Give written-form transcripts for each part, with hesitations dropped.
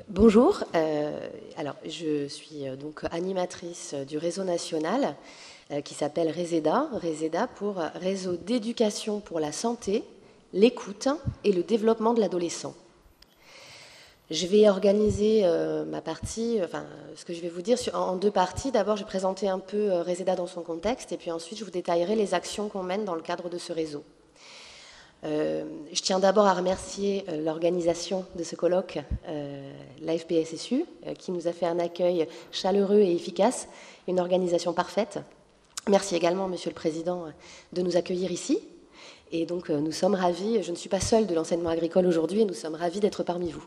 Bonjour, alors je suis donc animatrice du réseau national qui s'appelle RESEDA pour Réseau d'éducation pour la santé, l'écoute et le développement de l'adolescent. Je vais organiser ma partie, enfin ce que je vais vous dire en deux parties. D'abord, je vais présenter un peu RESEDA dans son contexte et puis ensuite je vous détaillerai les actions qu'on mène dans le cadre de ce réseau. Je tiens d'abord à remercier l'organisation de ce colloque, l'AFPSSU, qui nous a fait un accueil chaleureux et efficace, une organisation parfaite. Merci également, Monsieur le Président, de nous accueillir ici. Et donc, nous sommes ravis, je ne suis pas seule de l'enseignement agricole aujourd'hui, et nous sommes ravis d'être parmi vous.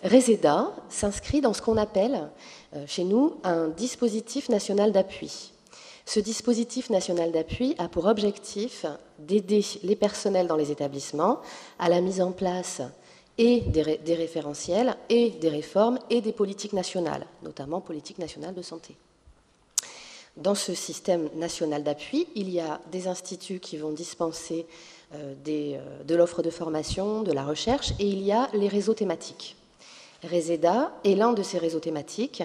RESEDA s'inscrit dans ce qu'on appelle, chez nous, un dispositif national d'appui. Ce dispositif national d'appui a pour objectif d'aider les personnels dans les établissements à la mise en place et des référentiels et des réformes et des politiques nationales, notamment politiques nationales de santé. Dans ce système national d'appui, il y a des instituts qui vont dispenser de l'offre de formation, de la recherche, et il y a les réseaux thématiques. RESEDA est l'un de ces réseaux thématiques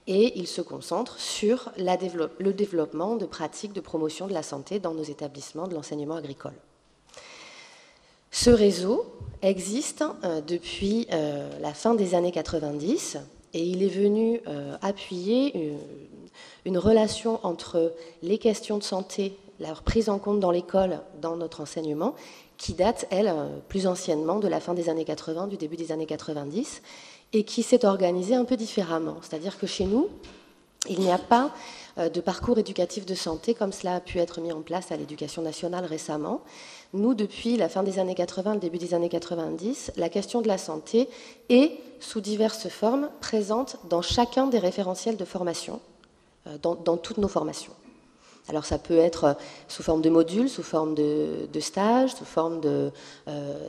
et il se concentre sur le développement de pratiques de promotion de la santé dans nos établissements de l'enseignement agricole. Ce réseau existe depuis la fin des années 90 et il est venu appuyer une relation entre les questions de santé, leur prise en compte dans l'école, dans notre enseignement, qui date, elle, plus anciennement de la fin des années 80, du début des années 90, et qui s'est organisée un peu différemment. C'est-à-dire que chez nous, il n'y a pas de parcours éducatif de santé comme cela a pu être mis en place à l'éducation nationale récemment. Nous, depuis la fin des années 80, le début des années 90, la question de la santé est, sous diverses formes, présente dans chacun des référentiels de formation, dans toutes nos formations. Alors ça peut être sous forme de modules, sous forme de stages, sous forme de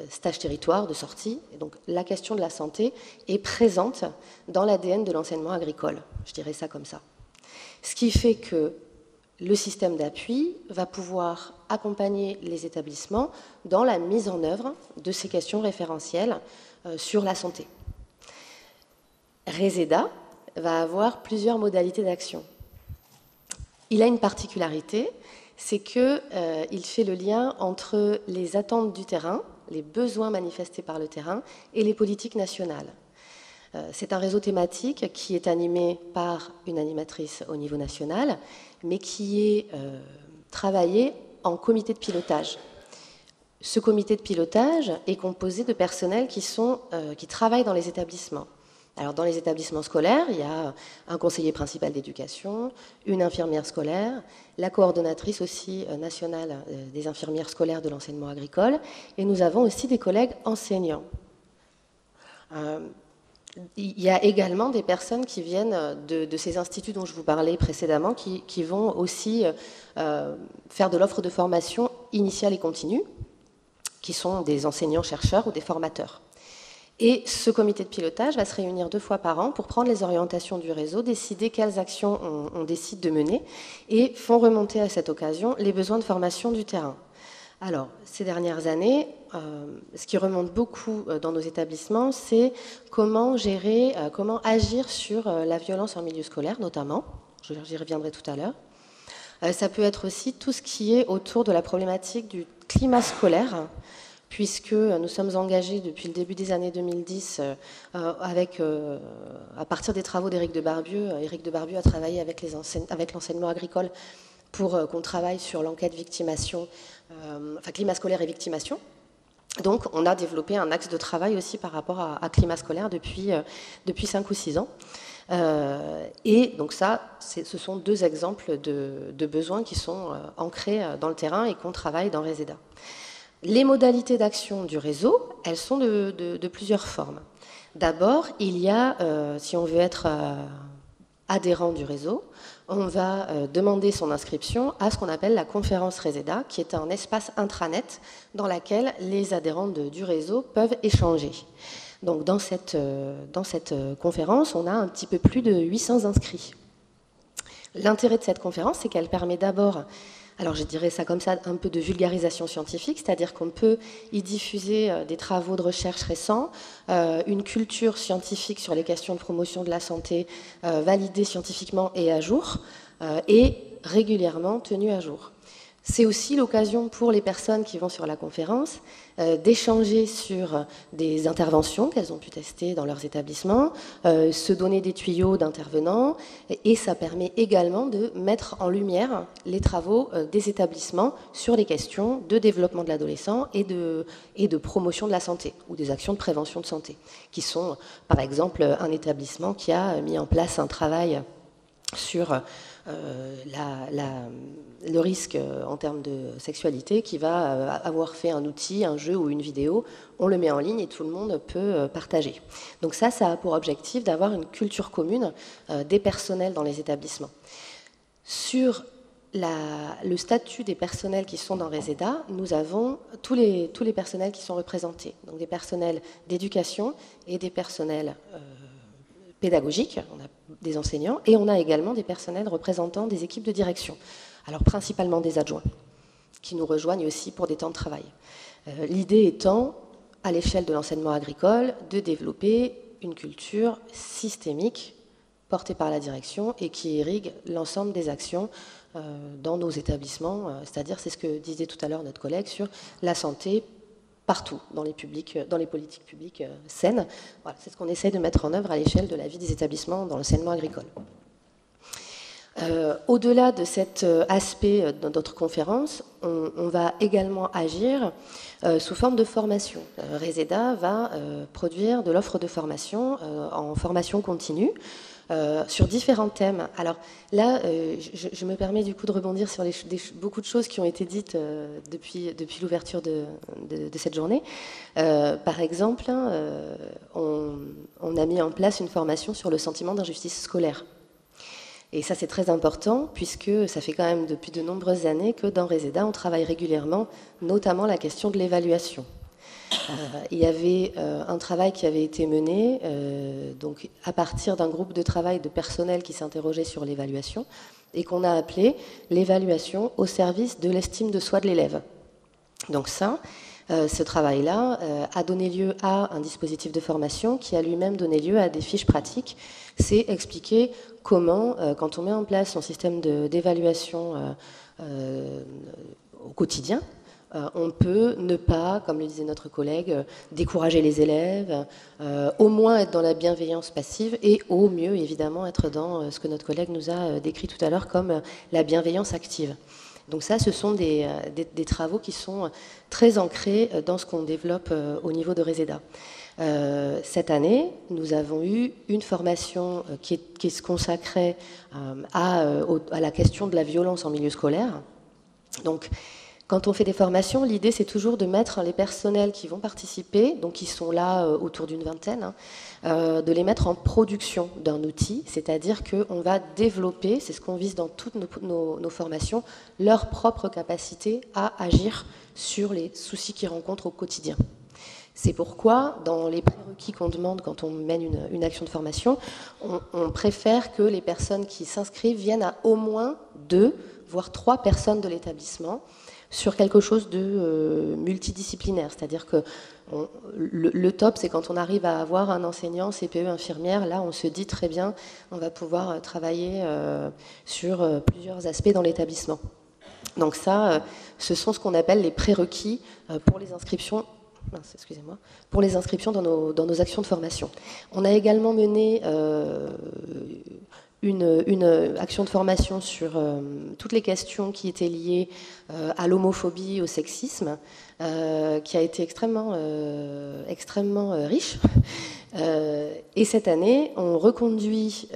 stages territoire, de sortie. Et donc la question de la santé est présente dans l'ADN de l'enseignement agricole, je dirais ça comme ça. Ce qui fait que le système d'appui va pouvoir accompagner les établissements dans la mise en œuvre de ces questions référentielles sur la santé. RESEDA va avoir plusieurs modalités d'action. Il a une particularité, c'est qu'il fait le lien entre les attentes du terrain, les besoins manifestés par le terrain et les politiques nationales. C'est un réseau thématique qui est animé par une animatrice au niveau national, mais qui est travaillé en comité de pilotage. Ce comité de pilotage est composé de personnels qui travaillent dans les établissements. Alors, dans les établissements scolaires, il y a un conseiller principal d'éducation, une infirmière scolaire, la coordonnatrice aussi nationale des infirmières scolaires de l'enseignement agricole, et nous avons aussi des collègues enseignants. Il y a également des personnes qui viennent de ces instituts dont je vous parlais précédemment, qui vont aussi faire de l'offre de formation initiale et continue, qui sont des enseignants-chercheurs ou des formateurs. Et ce comité de pilotage va se réunir 2 fois par an pour prendre les orientations du réseau, décider quelles actions on décide de mener et font remonter à cette occasion les besoins de formation du terrain. Alors, ces dernières années, ce qui remonte beaucoup dans nos établissements, c'est comment gérer, comment agir sur la violence en milieu scolaire, notamment. J'y reviendrai tout à l'heure. Ça peut être aussi tout ce qui est autour de la problématique du climat scolaire, puisque nous sommes engagés depuis le début des années 2010 à partir des travaux d'Éric de Barbieux. Éric de Barbieux a travaillé avec l'enseignement agricole pour qu'on travaille sur l'enquête victimation, climat scolaire et victimation. Donc on a développé un axe de travail aussi par rapport à climat scolaire depuis 5 ou 6 ans. Et donc ça, ce sont 2 exemples de besoins qui sont ancrés dans le terrain et qu'on travaille dans RESEDA. Les modalités d'action du réseau, elles sont de plusieurs formes. D'abord, il y a, si on veut être adhérent du réseau, on va demander son inscription à ce qu'on appelle la conférence RESEDA, qui est un espace intranet dans lequel les adhérents du réseau peuvent échanger. Donc dans cette conférence, on a un petit peu plus de 800 inscrits. L'intérêt de cette conférence, c'est qu'elle permet d'abord alors je dirais ça comme ça, un peu de vulgarisation scientifique, c'est-à-dire qu'on peut y diffuser des travaux de recherche récents, une culture scientifique sur les questions de promotion de la santé validée scientifiquement et à jour, et régulièrement tenue à jour. C'est aussi l'occasion pour les personnes qui vont sur la conférence d'échanger sur des interventions qu'elles ont pu tester dans leurs établissements, se donner des tuyaux d'intervenants, et ça permet également de mettre en lumière les travaux des établissements sur les questions de développement de l'adolescent et de promotion de la santé, ou des actions de prévention de santé, qui sont par exemple un établissement qui a mis en place un travail sur le risque en termes de sexualité, qui va avoir fait un outil, un jeu ou une vidéo, on le met en ligne et tout le monde peut partager. Donc ça a pour objectif d'avoir une culture commune des personnels dans les établissements. Sur le statut des personnels qui sont dans Reseda, nous avons tous les personnels qui sont représentés, donc des personnels d'éducation et des personnels pédagogiques, on a des enseignants, et on a également des personnels représentants des équipes de direction, alors principalement des adjoints, qui nous rejoignent aussi pour des temps de travail. L'idée étant, à l'échelle de l'enseignement agricole, de développer une culture systémique portée par la direction et qui irrigue l'ensemble des actions dans nos établissements, c'est-à-dire, c'est ce que disait tout à l'heure notre collègue, sur la santé partout, dans les politiques publiques saines. Voilà, c'est ce qu'on essaie de mettre en œuvre à l'échelle de la vie des établissements dans l'enseignement agricole. Au-delà de cet aspect de notre conférence, on va également agir sous forme de formation. Reseda va produire de l'offre de formation en formation continue, sur différents thèmes. Alors là, je me permets du coup de rebondir sur beaucoup de choses qui ont été dites depuis l'ouverture de cette journée. Par exemple, on a mis en place une formation sur le sentiment d'injustice scolaire. Et ça, c'est très important, puisque ça fait quand même depuis de nombreuses années que dans Reseda, on travaille régulièrement, notamment la question de l'évaluation. Il y avait un travail qui avait été mené donc à partir d'un groupe de travail de personnel qui s'interrogeait sur l'évaluation et qu'on a appelé l'évaluation au service de l'estime de soi de l'élève. Donc ça, ce travail-là a donné lieu à un dispositif de formation qui a lui-même donné lieu à des fiches pratiques. C'est expliquer comment, quand on met en place son système d'évaluation au quotidien, on peut ne pas, comme le disait notre collègue, décourager les élèves, au moins être dans la bienveillance passive et au mieux, évidemment, être dans ce que notre collègue nous a décrit tout à l'heure comme la bienveillance active. Donc ça, ce sont des travaux qui sont très ancrés dans ce qu'on développe au niveau de Reseda. Cette année, nous avons eu une formation qui se consacrait à la question de la violence en milieu scolaire. Donc, quand on fait des formations, l'idée c'est toujours de mettre les personnels qui vont participer, donc qui sont là autour d'une vingtaine, de les mettre en production d'un outil, c'est-à-dire qu'on va développer, c'est ce qu'on vise dans toutes nos formations, leur propre capacité à agir sur les soucis qu'ils rencontrent au quotidien. C'est pourquoi, dans les prérequis qu'on demande quand on mène une action de formation, on préfère que les personnes qui s'inscrivent viennent à au moins 2, voire 3 personnes de l'établissement, sur quelque chose de multidisciplinaire. C'est-à-dire que le top, c'est quand on arrive à avoir un enseignant, CPE, infirmière, là on se dit très bien, on va pouvoir travailler sur plusieurs aspects dans l'établissement. Donc ça, ce sont ce qu'on appelle les prérequis pour les inscriptions. Excusez-moi, pour les inscriptions dans nos actions de formation. On a également mené une action de formation sur toutes les questions qui étaient liées à l'homophobie, au sexisme, qui a été extrêmement riche. Et cette année, on reconduit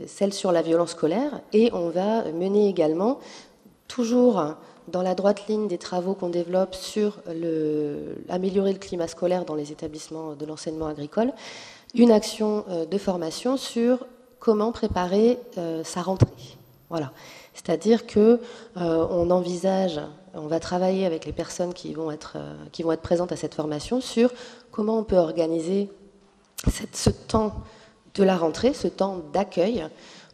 celle sur la violence scolaire et on va mener également, toujours dans la droite ligne des travaux qu'on développe sur améliorer le climat scolaire dans les établissements de l'enseignement agricole, une action de formation sur comment préparer sa rentrée. Voilà. C'est-à-dire que on envisage, on va travailler avec les personnes qui vont être présentes à cette formation sur comment on peut organiser ce temps de la rentrée, ce temps d'accueil,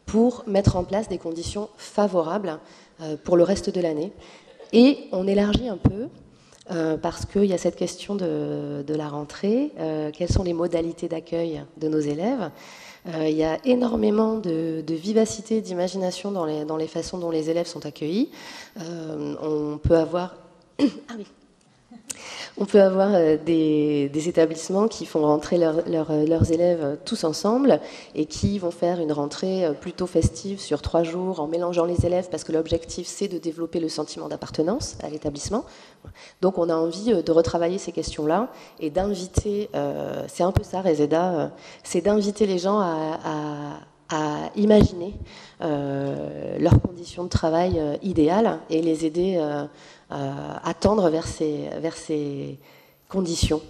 pour mettre en place des conditions favorables pour le reste de l'année. Et on élargit un peu, parce qu'il y a cette question de la rentrée. Quelles sont les modalités d'accueil de nos élèves? Il y a énormément de vivacité, d'imagination dans les façons dont les élèves sont accueillis. On peut avoir... Ah oui. On peut avoir des établissements qui font rentrer leurs élèves tous ensemble et qui vont faire une rentrée plutôt festive sur 3 jours en mélangeant les élèves parce que l'objectif c'est de développer le sentiment d'appartenance à l'établissement. Donc on a envie de retravailler ces questions-là et d'inviter, c'est un peu ça Reseda, c'est d'inviter les gens à imaginer leurs conditions de travail idéales et les aider à tendre vers ces conditions.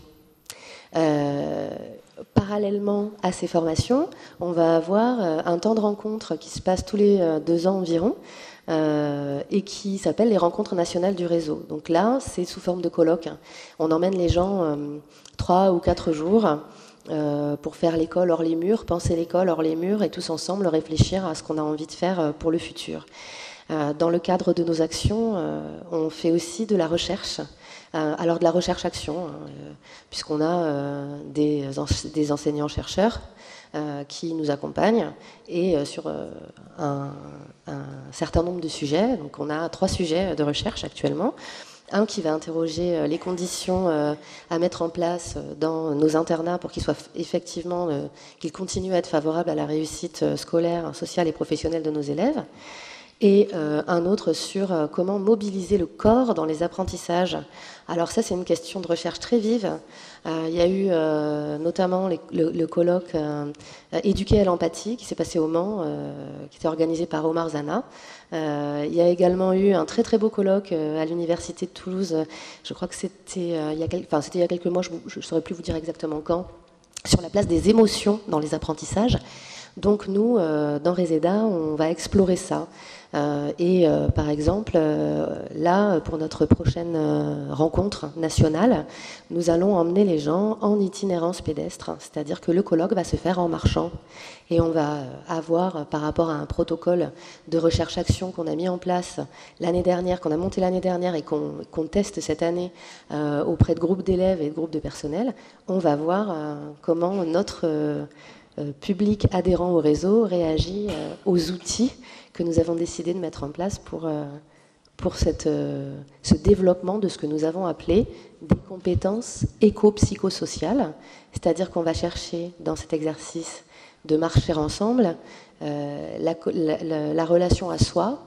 Parallèlement à ces formations, on va avoir un temps de rencontre qui se passe tous les 2 ans environ et qui s'appelle les rencontres nationales du réseau. Donc là, c'est sous forme de colloque. On emmène les gens 3 ou 4 jours pour faire l'école hors les murs, penser l'école hors les murs et tous ensemble réfléchir à ce qu'on a envie de faire pour le futur. Dans le cadre de nos actions, on fait aussi de la recherche, alors de la recherche-action, puisqu'on a des enseignants-chercheurs qui nous accompagnent et sur un certain nombre de sujets. Donc on a 3 sujets de recherche actuellement. Un qui va interroger les conditions à mettre en place dans nos internats pour qu'ils soient effectivement, qu'ils continuent à être favorables à la réussite scolaire, sociale et professionnelle de nos élèves. Et un autre sur comment mobiliser le corps dans les apprentissages. Alors ça, c'est une question de recherche très vive. Il y a eu notamment le colloque Éduquer à l'empathie qui s'est passé au Mans, qui était organisé par Omar Zana. Il y a également eu un très très beau colloque à l'université de Toulouse. Je crois que c'était il y a quelques mois, je ne saurais plus vous dire exactement quand, sur la place des émotions dans les apprentissages. Donc nous, dans Reseda, on va explorer ça. Par exemple, là, pour notre prochaine rencontre nationale, nous allons emmener les gens en itinérance pédestre, c'est-à-dire que le colloque va se faire en marchant. Et on va avoir, par rapport à un protocole de recherche-action qu'on a mis en place l'année dernière, qu'on a monté l'année dernière et qu'on teste cette année auprès de groupes d'élèves et de groupes de personnel, on va voir comment notre public adhérent au réseau réagit aux outils que nous avons décidé de mettre en place pour ce développement de ce que nous avons appelé des compétences éco-psychosociales, c'est-à-dire qu'on va chercher dans cet exercice de marcher ensemble la relation à soi,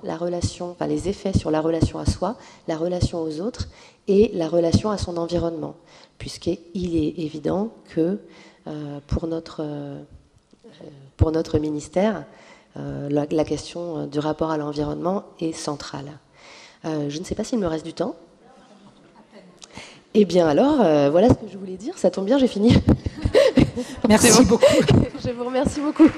les effets sur la relation à soi, la relation aux autres et la relation à son environnement, puisqu'il est évident que pour notre ministère, la question du rapport à l'environnement est centrale. Je ne sais pas s'il me reste du temps. Eh bien alors, voilà ce que je voulais dire. Ça tombe bien, j'ai fini. Merci beaucoup. Je vous remercie beaucoup.